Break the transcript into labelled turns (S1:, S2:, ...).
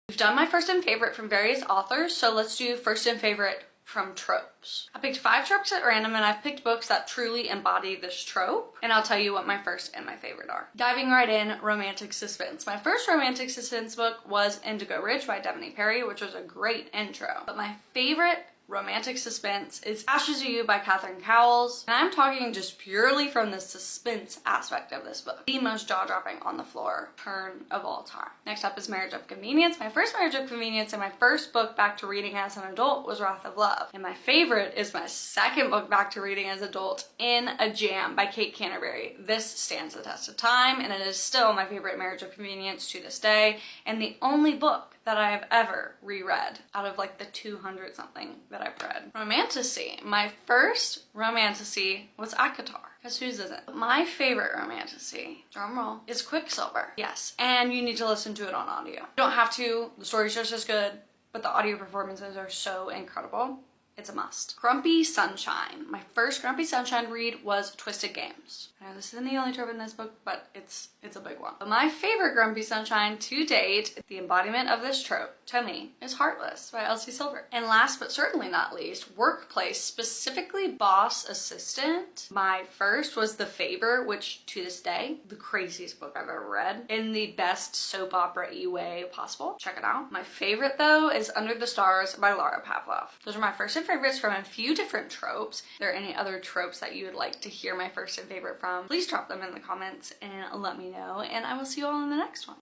S1: We've done my first and favorite from various authors, so let's do first and favorite from tropes. I picked 5 tropes at random, and I've picked books that truly embody this trope, and I'll tell you what my first and my favorite are. Diving right in, romantic suspense. My first romantic suspense book was Indigo Ridge by Devoney Perry, which was a great intro. But my favorite romantic suspense is Ashes of You by Catherine Cowles, and I'm talking just purely from the suspense aspect of this book. The most jaw-dropping on the floor turn of all time. Next up is Marriage of Convenience. My first Marriage of Convenience and my first book back to reading as an adult was Wrath of Love. And my favorite is my second book back to reading as an adult, In a Jam by Kate Canterbury. This stands the test of time, and it is still my favorite Marriage of Convenience to this day, and the only book that I have ever reread out of like the 200 something that I've read. Romantasy. My first romantasy was ACOTAR. Guess whose isn't? My favorite romantasy, drumroll, is Quicksilver. Yes, and you need to listen to it on audio. You don't have to, the story's just as good, but the audio performances are so incredible. It's a must. Grumpy Sunshine. My first Grumpy Sunshine read was Twisted Games. I know this isn't the only trope in this book, but it's a big one. But my favorite Grumpy Sunshine to date, the embodiment of this trope, to me, is Heartless by Elsie Silver. And last but certainly not least, Workplace, specifically Boss Assistant. My first was The Favor, which to this day, the craziest book I've ever read in the best soap opera-y way possible. Check it out. My favorite though is Under the Stars by Laura Pavlov. Those are my first and favorites from a few different tropes. If there are any other tropes that you would like to hear my first and favorite from, please drop them in the comments and let me know, and I will see you all in the next one.